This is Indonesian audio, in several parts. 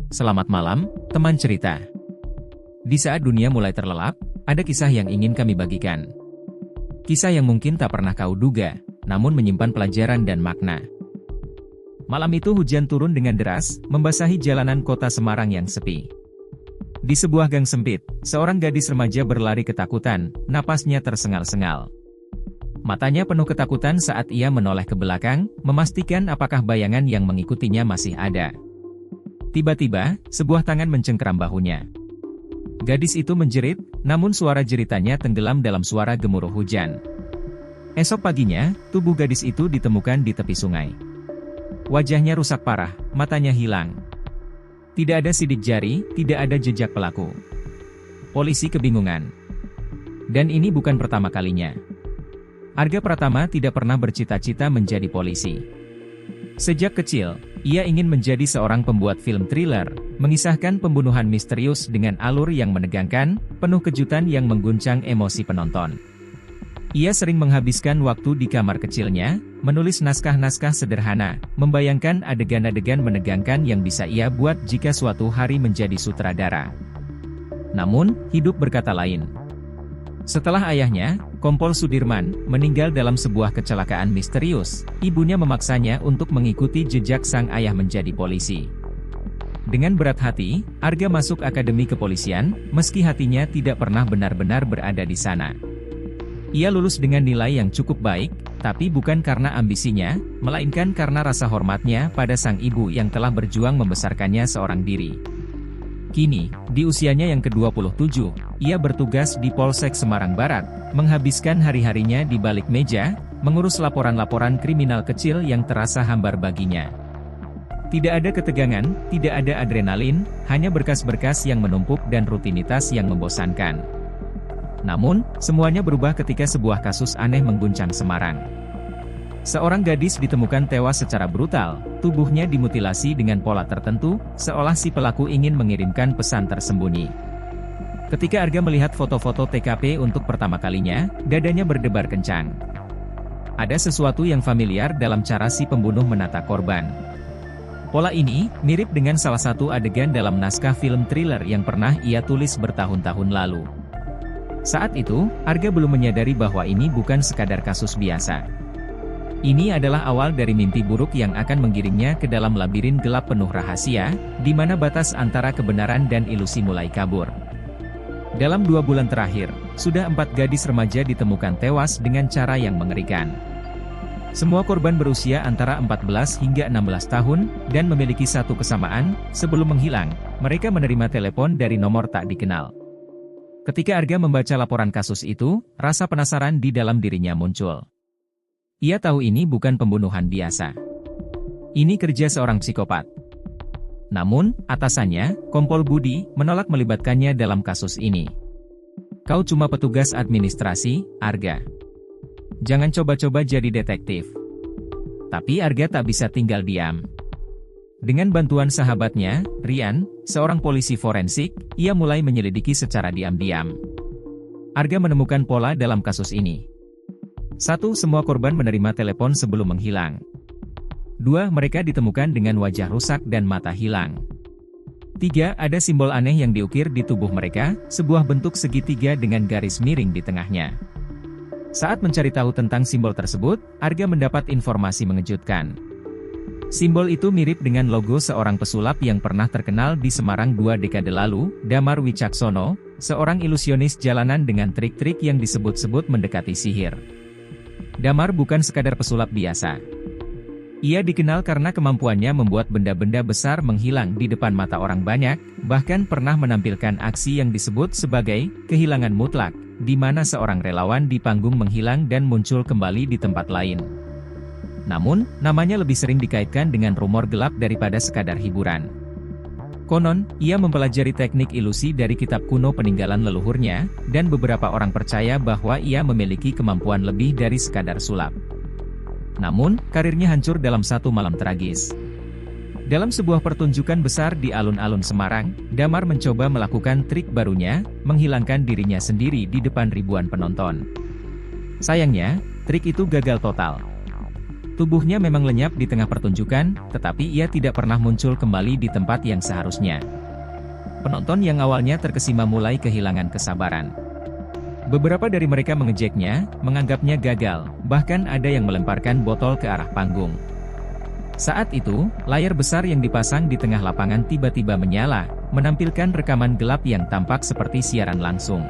Selamat malam, teman cerita. Di saat dunia mulai terlelap, ada kisah yang ingin kami bagikan. Kisah yang mungkin tak pernah kau duga, namun menyimpan pelajaran dan makna. Malam itu hujan turun dengan deras, membasahi jalanan kota Semarang yang sepi. Di sebuah gang sempit, seorang gadis remaja berlari ketakutan, napasnya tersengal-sengal. Matanya penuh ketakutan saat ia menoleh ke belakang, memastikan apakah bayangan yang mengikutinya masih ada. Tiba-tiba, sebuah tangan mencengkeram bahunya. Gadis itu menjerit, namun suara jeritannya tenggelam dalam suara gemuruh hujan. Esok paginya, tubuh gadis itu ditemukan di tepi sungai. Wajahnya rusak parah, matanya hilang. Tidak ada sidik jari, tidak ada jejak pelaku. Polisi kebingungan. Dan ini bukan pertama kalinya. Arga Pratama tidak pernah bercita-cita menjadi polisi. Sejak kecil, ia ingin menjadi seorang pembuat film thriller, mengisahkan pembunuhan misterius dengan alur yang menegangkan, penuh kejutan yang mengguncang emosi penonton. Ia sering menghabiskan waktu di kamar kecilnya, menulis naskah-naskah sederhana, membayangkan adegan-adegan menegangkan yang bisa ia buat jika suatu hari menjadi sutradara. Namun, hidup berkata lain. Setelah ayahnya, Kompol Sudirman, meninggal dalam sebuah kecelakaan misterius, ibunya memaksanya untuk mengikuti jejak sang ayah menjadi polisi. Dengan berat hati, Arga masuk akademi kepolisian, meski hatinya tidak pernah benar-benar berada di sana. Ia lulus dengan nilai yang cukup baik, tapi bukan karena ambisinya, melainkan karena rasa hormatnya pada sang ibu yang telah berjuang membesarkannya seorang diri. Kini, di usianya yang ke-27, ia bertugas di Polsek Semarang Barat, menghabiskan hari-harinya di balik meja, mengurus laporan-laporan kriminal kecil yang terasa hambar baginya. Tidak ada ketegangan, tidak ada adrenalin, hanya berkas-berkas yang menumpuk dan rutinitas yang membosankan. Namun, semuanya berubah ketika sebuah kasus aneh mengguncang Semarang. Seorang gadis ditemukan tewas secara brutal, tubuhnya dimutilasi dengan pola tertentu, seolah si pelaku ingin mengirimkan pesan tersembunyi. Ketika Arga melihat foto-foto TKP untuk pertama kalinya, dadanya berdebar kencang. Ada sesuatu yang familiar dalam cara si pembunuh menata korban. Pola ini mirip dengan salah satu adegan dalam naskah film thriller yang pernah ia tulis bertahun-tahun lalu. Saat itu, Arga belum menyadari bahwa ini bukan sekadar kasus biasa. Ini adalah awal dari mimpi buruk yang akan menggiringnya ke dalam labirin gelap penuh rahasia, di mana batas antara kebenaran dan ilusi mulai kabur. Dalam 2 bulan terakhir, sudah 4 gadis remaja ditemukan tewas dengan cara yang mengerikan. Semua korban berusia antara 14 hingga 16 tahun, dan memiliki satu kesamaan, sebelum menghilang, mereka menerima telepon dari nomor tak dikenal. Ketika Arga membaca laporan kasus itu, rasa penasaran di dalam dirinya muncul. Ia tahu ini bukan pembunuhan biasa. Ini kerja seorang psikopat. Namun, atasannya, Kompol Budi, menolak melibatkannya dalam kasus ini. Kau cuma petugas administrasi, Arga. Jangan coba-coba jadi detektif. Tapi Arga tak bisa tinggal diam. Dengan bantuan sahabatnya, Rian, seorang polisi forensik, ia mulai menyelidiki secara diam-diam. Arga menemukan pola dalam kasus ini. 1. Semua korban menerima telepon sebelum menghilang. 2. Mereka ditemukan dengan wajah rusak dan mata hilang. 3. Ada simbol aneh yang diukir di tubuh mereka, sebuah bentuk segitiga dengan garis miring di tengahnya. Saat mencari tahu tentang simbol tersebut, Arga mendapat informasi mengejutkan. Simbol itu mirip dengan logo seorang pesulap yang pernah terkenal di Semarang 2 dekade lalu, Damar Wicaksono, seorang ilusionis jalanan dengan trik-trik yang disebut-sebut mendekati sihir. Damar bukan sekadar pesulap biasa. Ia dikenal karena kemampuannya membuat benda-benda besar menghilang di depan mata orang banyak, bahkan pernah menampilkan aksi yang disebut sebagai kehilangan mutlak, di mana seorang relawan di panggung menghilang dan muncul kembali di tempat lain. Namun, namanya lebih sering dikaitkan dengan rumor gelap daripada sekadar hiburan. Konon, ia mempelajari teknik ilusi dari kitab kuno peninggalan leluhurnya, dan beberapa orang percaya bahwa ia memiliki kemampuan lebih dari sekadar sulap. Namun, karirnya hancur dalam satu malam tragis. Dalam sebuah pertunjukan besar di alun-alun Semarang, Damar mencoba melakukan trik barunya, menghilangkan dirinya sendiri di depan ribuan penonton. Sayangnya, trik itu gagal total. Tubuhnya memang lenyap di tengah pertunjukan, tetapi ia tidak pernah muncul kembali di tempat yang seharusnya. Penonton yang awalnya terkesima mulai kehilangan kesabaran. Beberapa dari mereka mengejeknya, menganggapnya gagal, bahkan ada yang melemparkan botol ke arah panggung. Saat itu, layar besar yang dipasang di tengah lapangan tiba-tiba menyala, menampilkan rekaman gelap yang tampak seperti siaran langsung.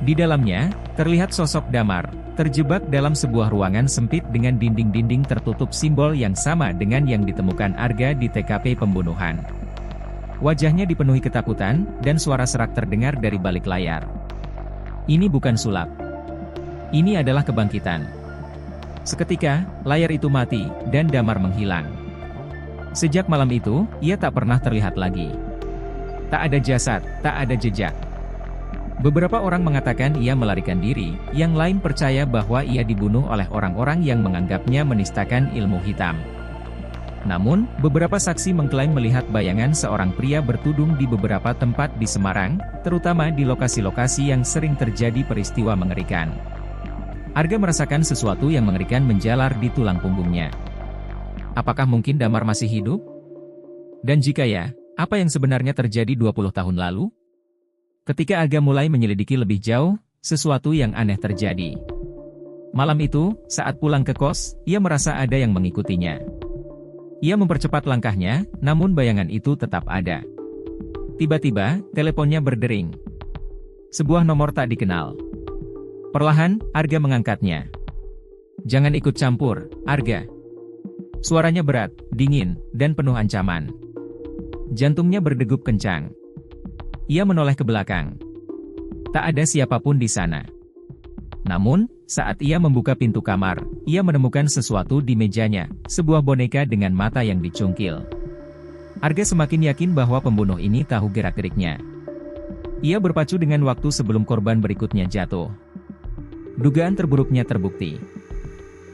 Di dalamnya, terlihat sosok Damar, terjebak dalam sebuah ruangan sempit dengan dinding-dinding tertutup simbol yang sama dengan yang ditemukan Arga di TKP pembunuhan. Wajahnya dipenuhi ketakutan, dan suara serak terdengar dari balik layar. Ini bukan sulap. Ini adalah kebangkitan. Seketika, layar itu mati, dan Damar menghilang. Sejak malam itu, ia tak pernah terlihat lagi. Tak ada jasad, tak ada jejak. Beberapa orang mengatakan ia melarikan diri, yang lain percaya bahwa ia dibunuh oleh orang-orang yang menganggapnya menistakan ilmu hitam. Namun, beberapa saksi mengklaim melihat bayangan seorang pria bertudung di beberapa tempat di Semarang, terutama di lokasi-lokasi yang sering terjadi peristiwa mengerikan. Arga merasakan sesuatu yang mengerikan menjalar di tulang punggungnya. Apakah mungkin Damar masih hidup? Dan jika ya, apa yang sebenarnya terjadi 20 tahun lalu? Ketika Arga mulai menyelidiki lebih jauh, sesuatu yang aneh terjadi. Malam itu, saat pulang ke kos, ia merasa ada yang mengikutinya. Ia mempercepat langkahnya, namun bayangan itu tetap ada. Tiba-tiba, teleponnya berdering. Sebuah nomor tak dikenal. Perlahan, Arga mengangkatnya. "Jangan ikut campur, Arga." Suaranya berat, dingin, dan penuh ancaman. Jantungnya berdegup kencang. Ia menoleh ke belakang. Tak ada siapapun di sana. Namun, saat ia membuka pintu kamar, ia menemukan sesuatu di mejanya, sebuah boneka dengan mata yang dicungkil. Arga semakin yakin bahwa pembunuh ini tahu gerak-geriknya. Ia berpacu dengan waktu sebelum korban berikutnya jatuh. Dugaan terburuknya terbukti.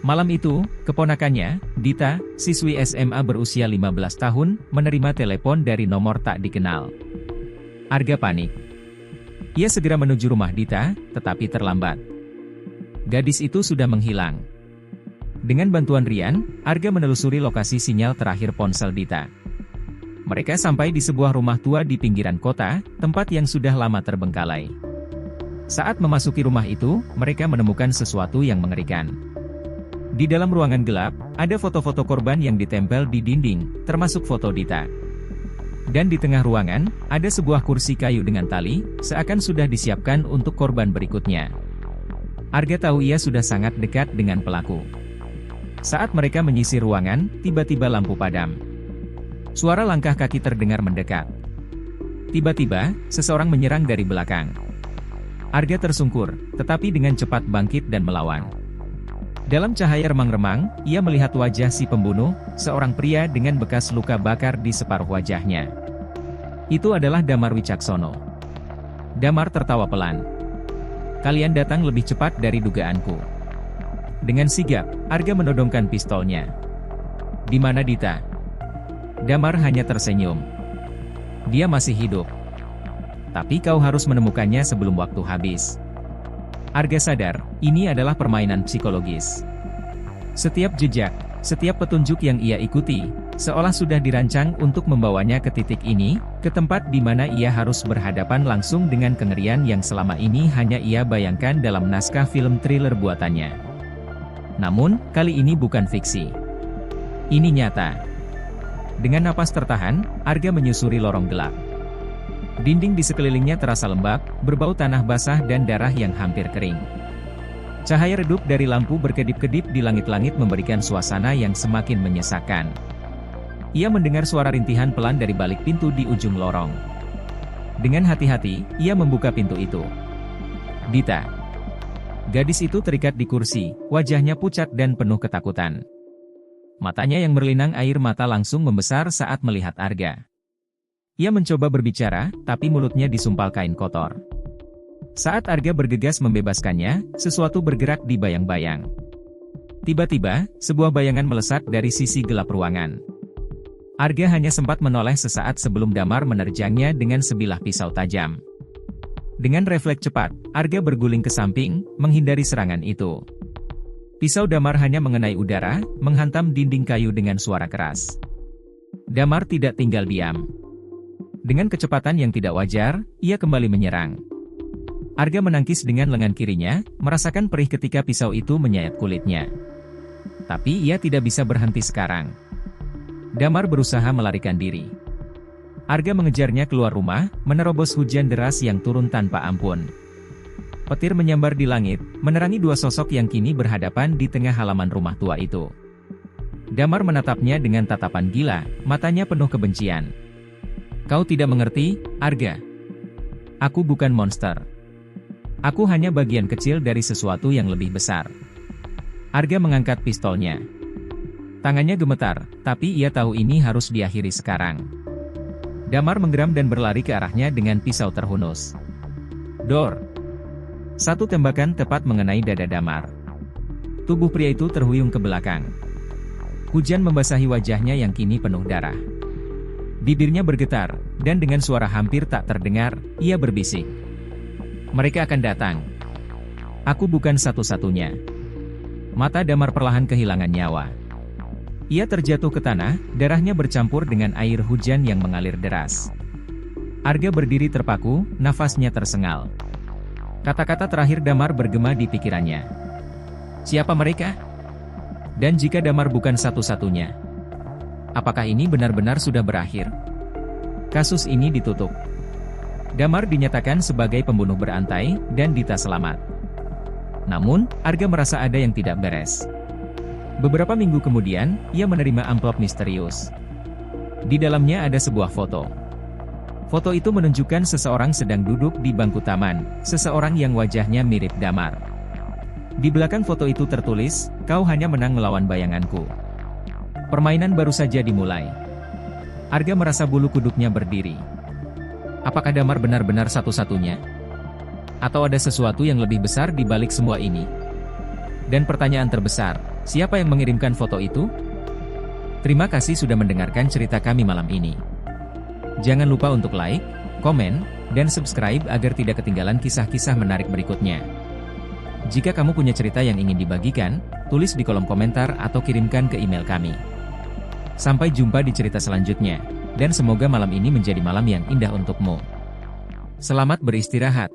Malam itu, keponakannya, Dita, siswi SMA berusia 15 tahun, menerima telepon dari nomor tak dikenal. Arga panik. Ia segera menuju rumah Dita, tetapi terlambat. Gadis itu sudah menghilang. Dengan bantuan Rian, Arga menelusuri lokasi sinyal terakhir ponsel Dita. Mereka sampai di sebuah rumah tua di pinggiran kota, tempat yang sudah lama terbengkalai. Saat memasuki rumah itu, mereka menemukan sesuatu yang mengerikan. Di dalam ruangan gelap, ada foto-foto korban yang ditempel di dinding, termasuk foto Dita. Dan di tengah ruangan, ada sebuah kursi kayu dengan tali, seakan sudah disiapkan untuk korban berikutnya. Arga tahu ia sudah sangat dekat dengan pelaku. Saat mereka menyisir ruangan, tiba-tiba lampu padam. Suara langkah kaki terdengar mendekat. Tiba-tiba, seseorang menyerang dari belakang. Arga tersungkur, tetapi dengan cepat bangkit dan melawan. Dalam cahaya remang-remang, ia melihat wajah si pembunuh, seorang pria dengan bekas luka bakar di separuh wajahnya. Itu adalah Damar Wicaksono. Damar tertawa pelan. "Kalian datang lebih cepat dari dugaanku." Dengan sigap, Arga menodongkan pistolnya. "Di mana Dita?" Damar hanya tersenyum. "Dia masih hidup. Tapi kau harus menemukannya sebelum waktu habis." Arga sadar, ini adalah permainan psikologis. Setiap jejak, setiap petunjuk yang ia ikuti, seolah sudah dirancang untuk membawanya ke titik ini, ke tempat di mana ia harus berhadapan langsung dengan kengerian yang selama ini hanya ia bayangkan dalam naskah film thriller buatannya. Namun, kali ini bukan fiksi. Ini nyata. Dengan napas tertahan, Arga menyusuri lorong gelap. Dinding di sekelilingnya terasa lembab, berbau tanah basah dan darah yang hampir kering. Cahaya redup dari lampu berkedip-kedip di langit-langit memberikan suasana yang semakin menyesakkan. Ia mendengar suara rintihan pelan dari balik pintu di ujung lorong. Dengan hati-hati, ia membuka pintu itu. Dita. Gadis itu terikat di kursi, wajahnya pucat dan penuh ketakutan. Matanya yang berlinang air mata langsung membesar saat melihat Arga. Ia mencoba berbicara, tapi mulutnya disumpal kain kotor. Saat Arga bergegas membebaskannya, sesuatu bergerak di bayang-bayang. Tiba-tiba, sebuah bayangan melesat dari sisi gelap ruangan. Arga hanya sempat menoleh sesaat sebelum Damar menerjangnya dengan sebilah pisau tajam. Dengan refleks cepat, Arga berguling ke samping, menghindari serangan itu. Pisau Damar hanya mengenai udara, menghantam dinding kayu dengan suara keras. Damar tidak tinggal diam. Dengan kecepatan yang tidak wajar, ia kembali menyerang. Arga menangkis dengan lengan kirinya, merasakan perih ketika pisau itu menyayat kulitnya. Tapi ia tidak bisa berhenti sekarang. Damar berusaha melarikan diri. Arga mengejarnya keluar rumah, menerobos hujan deras yang turun tanpa ampun. Petir menyambar di langit, menerangi dua sosok yang kini berhadapan di tengah halaman rumah tua itu. Damar menatapnya dengan tatapan gila, matanya penuh kebencian. "Kau tidak mengerti, Arga. Aku bukan monster. Aku hanya bagian kecil dari sesuatu yang lebih besar." Arga mengangkat pistolnya. Tangannya gemetar, tapi ia tahu ini harus diakhiri sekarang. Damar menggeram dan berlari ke arahnya dengan pisau terhunus. Dor! Satu tembakan tepat mengenai dada Damar. Tubuh pria itu terhuyung ke belakang. Hujan membasahi wajahnya yang kini penuh darah. Bibirnya bergetar, dan dengan suara hampir tak terdengar, ia berbisik. "Mereka akan datang. Aku bukan satu-satunya." Mata Damar perlahan kehilangan nyawa. Ia terjatuh ke tanah, darahnya bercampur dengan air hujan yang mengalir deras. Arga berdiri terpaku, nafasnya tersengal. Kata-kata terakhir Damar bergema di pikirannya. Siapa mereka? Dan jika Damar bukan satu-satunya, apakah ini benar-benar sudah berakhir? Kasus ini ditutup. Damar dinyatakan sebagai pembunuh berantai, dan Dita selamat. Namun, Arga merasa ada yang tidak beres. Beberapa minggu kemudian, ia menerima amplop misterius. Di dalamnya ada sebuah foto. Foto itu menunjukkan seseorang sedang duduk di bangku taman, seseorang yang wajahnya mirip Damar. Di belakang foto itu tertulis, "Kau hanya menang melawan bayanganku." Permainan baru saja dimulai. Arga merasa bulu kuduknya berdiri. Apakah Damar benar-benar satu-satunya? Atau ada sesuatu yang lebih besar di balik semua ini? Dan pertanyaan terbesar, siapa yang mengirimkan foto itu? Terima kasih sudah mendengarkan cerita kami malam ini. Jangan lupa untuk like, komen, dan subscribe agar tidak ketinggalan kisah-kisah menarik berikutnya. Jika kamu punya cerita yang ingin dibagikan, tulis di kolom komentar atau kirimkan ke email kami. Sampai jumpa di cerita selanjutnya, dan semoga malam ini menjadi malam yang indah untukmu. Selamat beristirahat.